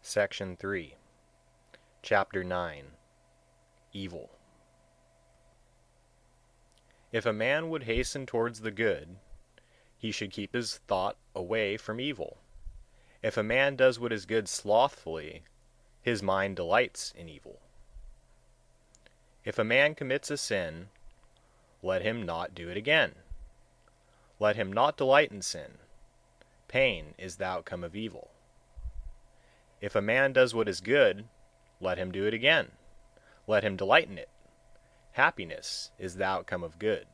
Section 3. Chapter 9. Evil. If a man would hasten towards the good, he should keep his thought away from evil. If a man does what is good slothfully, his mind delights in evil. If a man commits a sin, let him not do it again. Let him not delight in sin. Pain is the outcome of evil. If a man does what is good, let him do it again. Let him delight in it. Happiness is the outcome of good.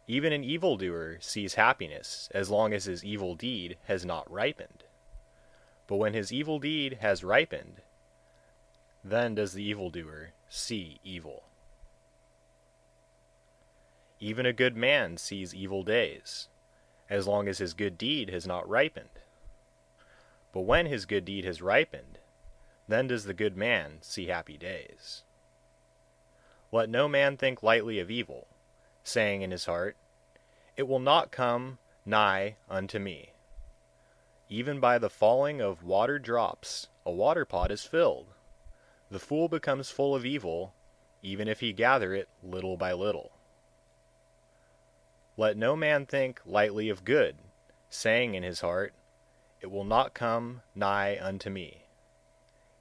Even an evildoer sees happiness as long as his evil deed has not ripened. But when his evil deed has ripened, then does the evildoer see evil. Even a good man sees evil days, as long as his good deed has not ripened. But when his good deed has ripened, then does the good man see happy days. Let no man think lightly of evil, saying in his heart, "It will not come nigh unto me." Even by the falling of water drops, a water pot is filled. The fool becomes full of evil, even if he gather it little by little. Let no man think lightly of good, saying in his heart, "It will not come nigh unto me."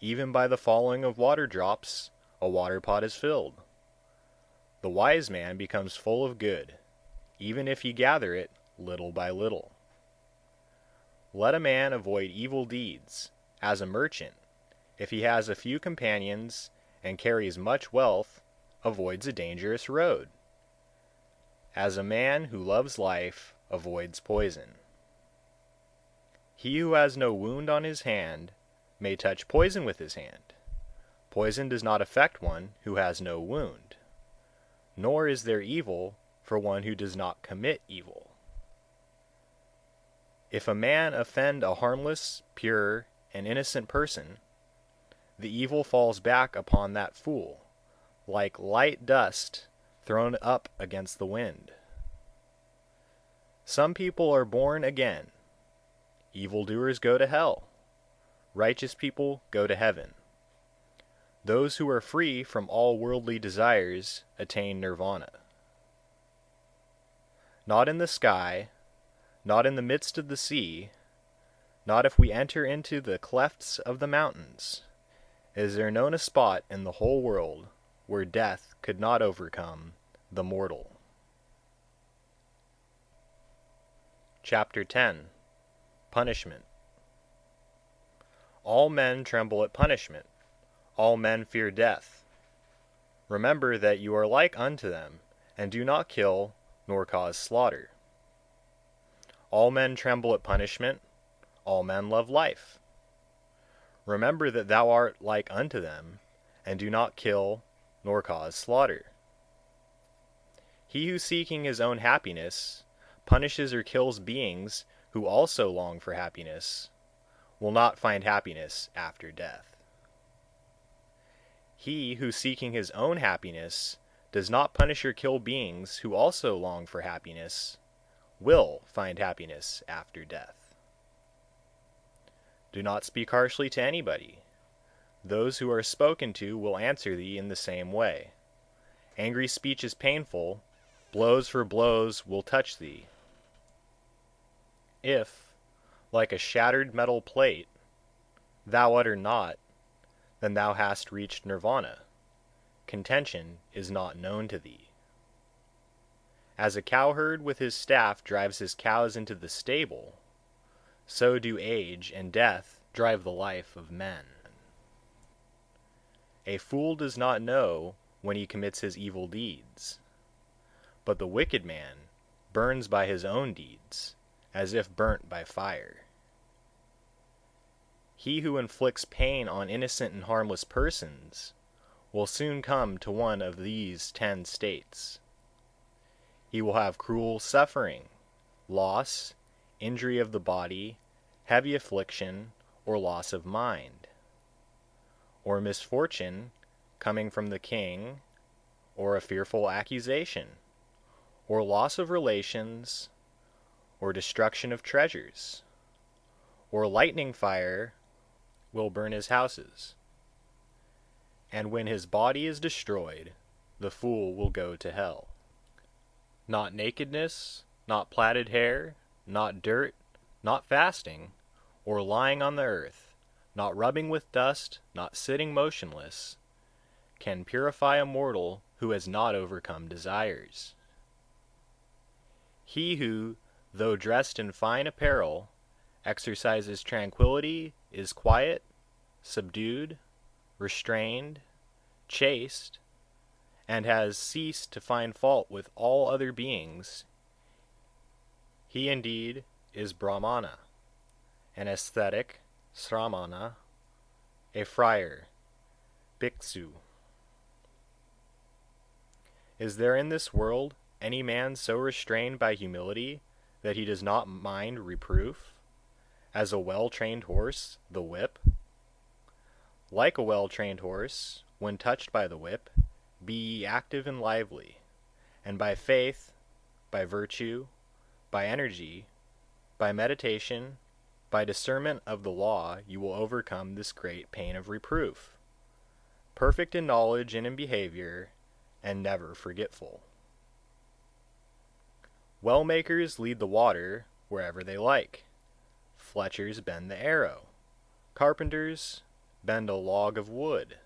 Even by the falling of water drops, a water pot is filled. The wise man becomes full of good, even if he gather it little by little. Let a man avoid evil deeds, as a merchant, if he has a few companions and carries much wealth, avoids a dangerous road, as a man who loves life avoids poison. He who has no wound on his hand may touch poison with his hand. Poison does not affect one who has no wound, nor is there evil for one who does not commit evil. If a man offend a harmless, pure, and innocent person, the evil falls back upon that fool, like light dust thrown up against the wind. Some people are born again. Evildoers go to hell. Righteous people go to heaven. Those who are free from all worldly desires attain nirvana. Not in the sky, not in the midst of the sea, not if we enter into the clefts of the mountains, is there known a spot in the whole world where death could not overcome the mortal. Chapter 10. Punishment. All men tremble at punishment. All men fear death. Remember that you are like unto them, and do not kill, nor cause slaughter. All men tremble at punishment. All men love life. Remember that thou art like unto them, and do not kill, nor cause slaughter. He who seeking his own happiness punishes or kills beings who also long for happiness, will not find happiness after death. He who seeking his own happiness does not punish or kill beings who also long for happiness, will find happiness after death. Do not speak harshly to anybody. Those who are spoken to will answer thee in the same way. Angry speech is painful, blows for blows will touch thee. If, like a shattered metal plate, thou utter not, then thou hast reached nirvana. Contention is not known to thee. As a cowherd with his staff drives his cows into the stable, so do age and death drive the life of men. A fool does not know when he commits his evil deeds, but the wicked man burns by his own deeds, as if burnt by fire. He who inflicts pain on innocent and harmless persons will soon come to one of these 10 states. He will have cruel suffering, loss, injury of the body, heavy affliction, or loss of mind, or misfortune coming from the king, or a fearful accusation, or loss of relations, or destruction of treasures, or lightning fire, will burn his houses. And when his body is destroyed, the fool will go to hell. Not nakedness, not plaited hair, not dirt, not fasting, or lying on the earth, not rubbing with dust, not sitting motionless, can purify a mortal who has not overcome desires. He who, though dressed in fine apparel, exercises tranquility, is quiet, subdued, restrained, chaste, and has ceased to find fault with all other beings, he indeed is Brahmana, an ascetic, Sramana, a friar, Bhiksu. Is there in this world any man so restrained by humility that he does not mind reproof, as a well-trained horse the whip? Like a well-trained horse, when touched by the whip, be ye active and lively, and by faith, by virtue, by energy, by meditation, by discernment of the law, you will overcome this great pain of reproof, perfect in knowledge and in behavior, and never forgetful. Well-makers lead the water wherever they like. Fletchers bend the arrow. Carpenters bend a log of wood.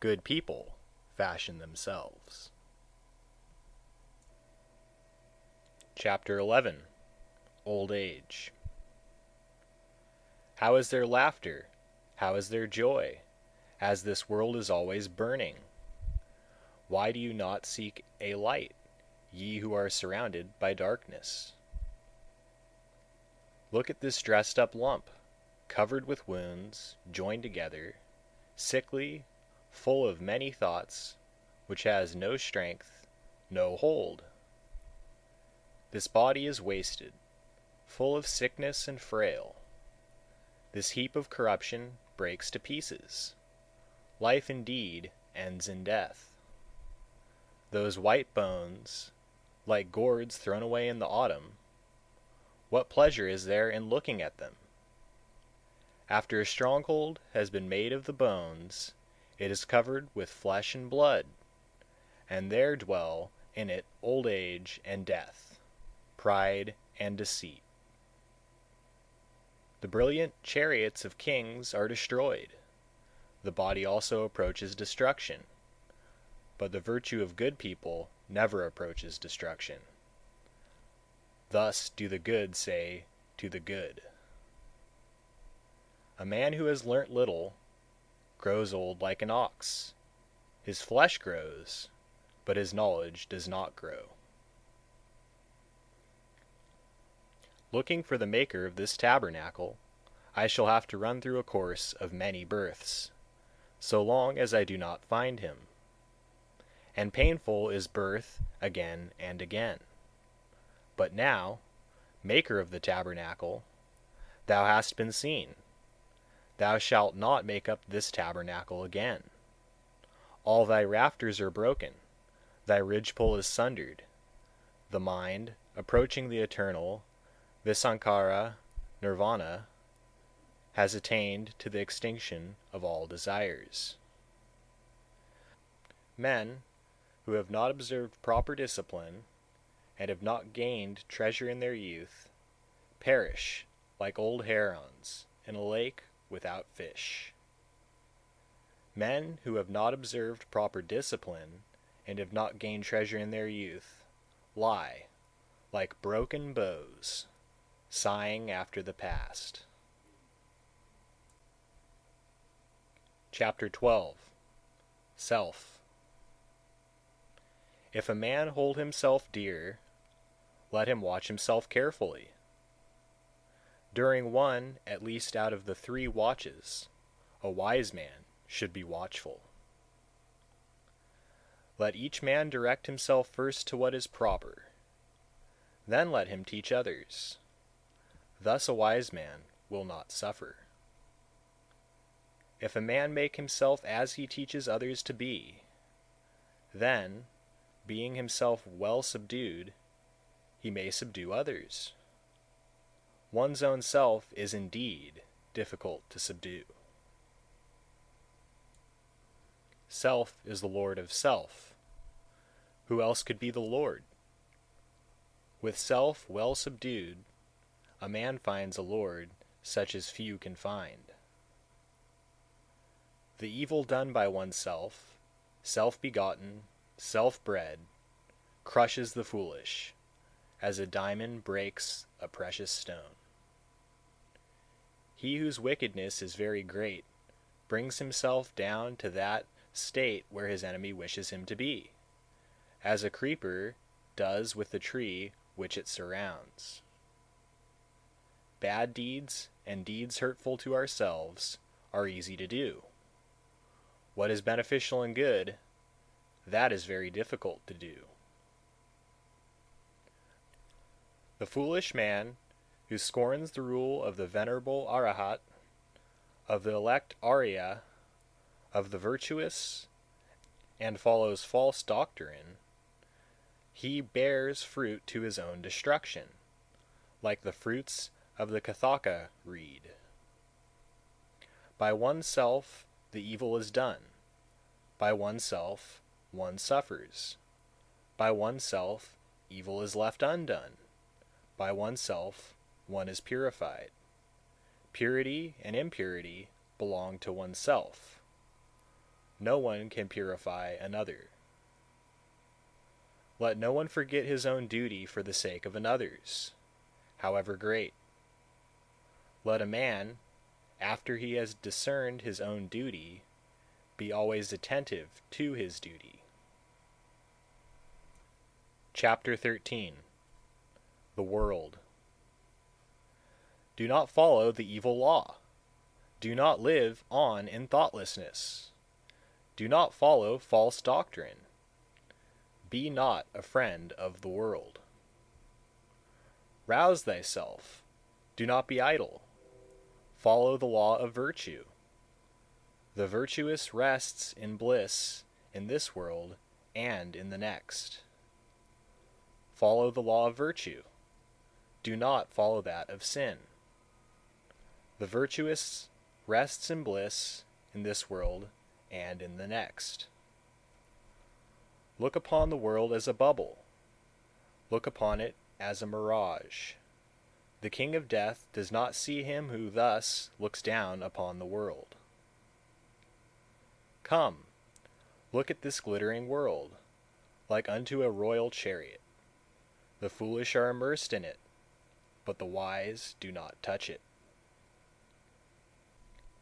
Good people fashion themselves. Chapter 11. Old Age. How is their laughter? How is their joy, as this world is always burning? Why do you not seek a light, ye who are surrounded by darkness? Look at this dressed-up lump, covered with wounds, joined together, sickly, full of many thoughts, which has no strength, no hold. This body is wasted, full of sickness and frail. This heap of corruption breaks to pieces. Life indeed ends in death. Those white bones, like gourds thrown away in the autumn, what pleasure is there in looking at them? After a stronghold has been made of the bones, it is covered with flesh and blood, and there dwell in it old age and death, pride and deceit. The brilliant chariots of kings are destroyed. The body also approaches destruction, but the virtue of good people never approaches destruction. Thus do the good say to the good. A man who has learnt little grows old like an ox. His flesh grows, but his knowledge does not grow. Looking for the maker of this tabernacle, I shall have to run through a course of many births, so long as I do not find him. And painful is birth again and again. But now, maker of the tabernacle, thou hast been seen. Thou shalt not make up this tabernacle again. All thy rafters are broken, thy ridgepole is sundered. The mind, approaching the eternal, Visankhara, Nirvana, has attained to the extinction of all desires. Men who have not observed proper discipline, and have not gained treasure in their youth, perish like old herons in a lake without fish. Men who have not observed proper discipline, and have not gained treasure in their youth, lie like broken bows, sighing after the past. Chapter 12. Self. If a man hold himself dear, let him watch himself carefully. During one at least out of the 3 watches, a wise man should be watchful. Let each man direct himself first to what is proper, then let him teach others. Thus a wise man will not suffer. If a man make himself as he teaches others to be, then, being himself well subdued, he may subdue others. One's own self is indeed difficult to subdue. Self is the lord of self. Who else could be the lord? With self well subdued, a man finds a lord such as few can find. The evil done by oneself, self-begotten, self-bred, crushes the foolish, as a diamond breaks a precious stone. He whose wickedness is very great brings himself down to that state where his enemy wishes him to be, as a creeper does with the tree which it surrounds. Bad deeds and deeds hurtful to ourselves are easy to do. What is beneficial and good, that is very difficult to do. The foolish man who scorns the rule of the venerable Arahat, of the elect Arya, of the virtuous, and follows false doctrine, he bears fruit to his own destruction, like the fruits of the Kathaka reed. By oneself the evil is done. By oneself one suffers. By oneself evil is left undone. By oneself one is purified. Purity and impurity belong to oneself. No one can purify another. Let no one forget his own duty for the sake of another's, however great. Let a man, after he has discerned his own duty, be always attentive to his duty. Chapter 13. The World. Do not follow the evil law. Do not live on in thoughtlessness. Do not follow false doctrine. Be not a friend of the world. Rouse thyself. Do not be idle. Follow the law of virtue. The virtuous rests in bliss in this world and in the next. Follow the law of virtue. Do not follow that of sin. The virtuous rests in bliss in this world and in the next. Look upon the world as a bubble. Look upon it as a mirage. The king of death does not see him who thus looks down upon the world. Come, look at this glittering world, like unto a royal chariot. The foolish are immersed in it, but the wise do not touch it.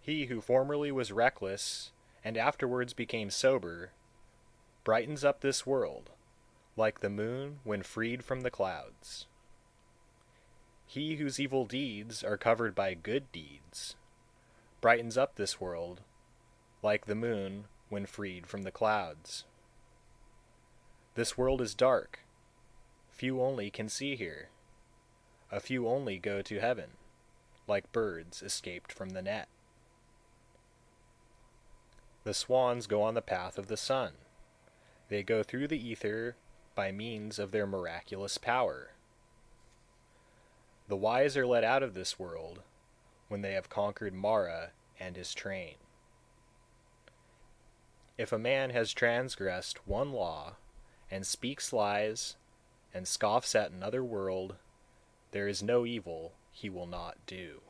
He who formerly was reckless and afterwards became sober brightens up this world, like the moon when freed from the clouds. He whose evil deeds are covered by good deeds brightens up this world, like the moon when freed from the clouds. This world is dark. Few only can see here. A few only go to heaven, like birds escaped from the net. The swans go on the path of the sun. They go through the ether by means of their miraculous power. The wise are let out of this world when they have conquered Mara and his train. If a man has transgressed one law, and speaks lies, and scoffs at another world, there is no evil he will not do.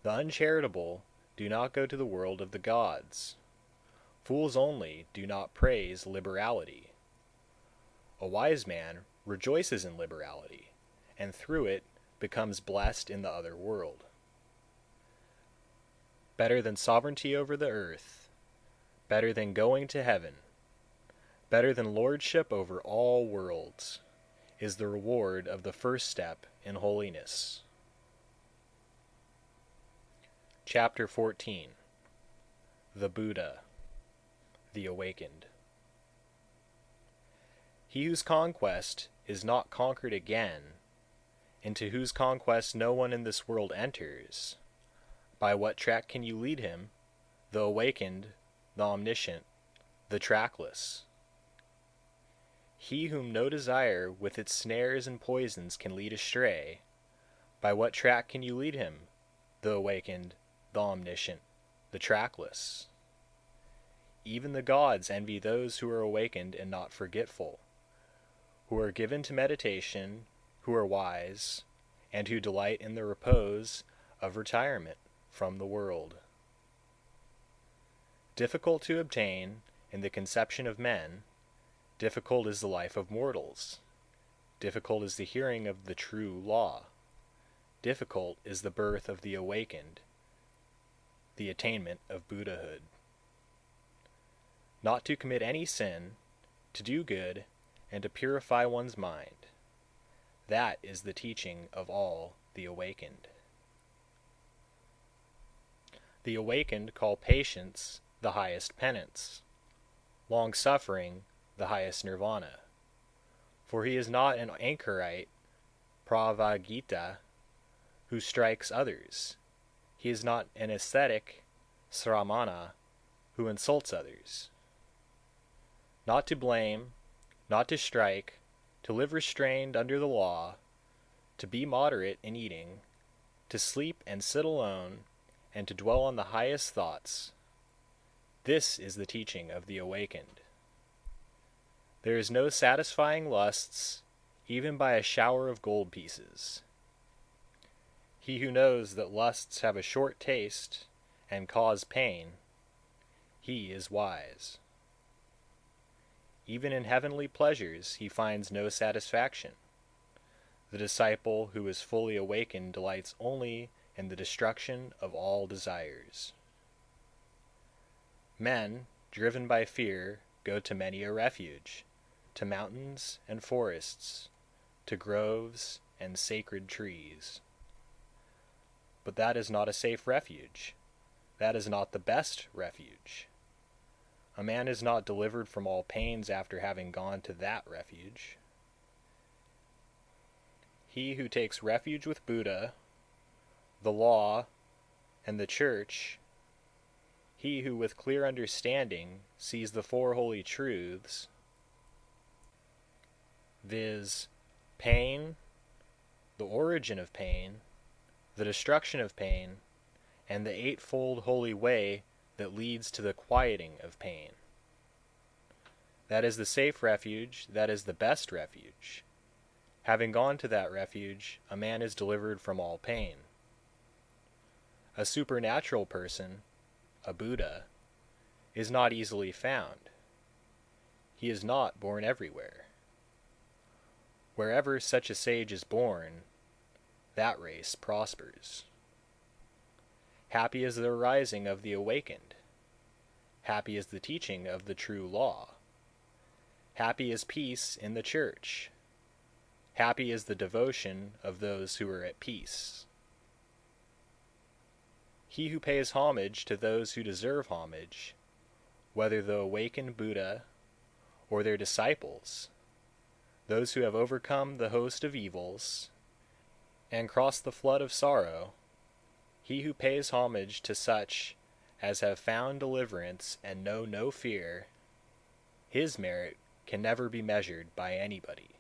The uncharitable do not go to the world of the gods. Fools only do not praise liberality. A wise man rejoices in liberality, and through it becomes blessed in the other world. Better than sovereignty over the earth, better than going to heaven, better than lordship over all worlds, is the reward of the first step in holiness. Chapter 14. The Buddha, the Awakened. He whose conquest is not conquered again, into whose conquest no one in this world enters, by what track can you lead him, the awakened, the omniscient, the trackless? He whom no desire with its snares and poisons can lead astray, by what track can you lead him, the awakened, the omniscient, the trackless. Even the gods envy those who are awakened and not forgetful, who are given to meditation, who are wise, and who delight in the repose of retirement from the world. Difficult to obtain in the conception of men, difficult is the life of mortals, difficult is the hearing of the true law, difficult is the birth of the awakened, the attainment of Buddhahood. Not to commit any sin, to do good, and to purify one's mind. That is the teaching of all the awakened. The awakened call patience the highest penance, long-suffering the highest nirvana. For he is not an anchorite, pravagita, who strikes others. He is not an ascetic, sramana, who insults others. Not to blame, not to strike, to live restrained under the law, to be moderate in eating, to sleep and sit alone, and to dwell on the highest thoughts. This is the teaching of the awakened. There is no satisfying lusts, even by a shower of gold pieces. He who knows that lusts have a short taste and cause pain, he is wise. Even in heavenly pleasures he finds no satisfaction. The disciple who is fully awakened delights only in the destruction of all desires. Men, driven by fear, go to many a refuge, to mountains and forests, to groves and sacred trees. But that is not a safe refuge. That is not the best refuge. A man is not delivered from all pains after having gone to that refuge. He who takes refuge with Buddha, the law, and the church, he who with clear understanding sees the four holy truths, viz., pain, the origin of pain, the destruction of pain, and the eightfold holy way that leads to the quieting of pain. That is the safe refuge, that is the best refuge. Having gone to that refuge, a man is delivered from all pain. A supernatural person, a Buddha, is not easily found. He is not born everywhere. Wherever such a sage is born, that race prospers. Happy is the arising of the awakened. Happy is the teaching of the true law. Happy is peace in the church. Happy is the devotion of those who are at peace. He who pays homage to those who deserve homage, whether the awakened Buddha or their disciples, those who have overcome the host of evils and crossed the flood of sorrow, he who pays homage to such as have found deliverance and know no fear, his merit can never be measured by anybody.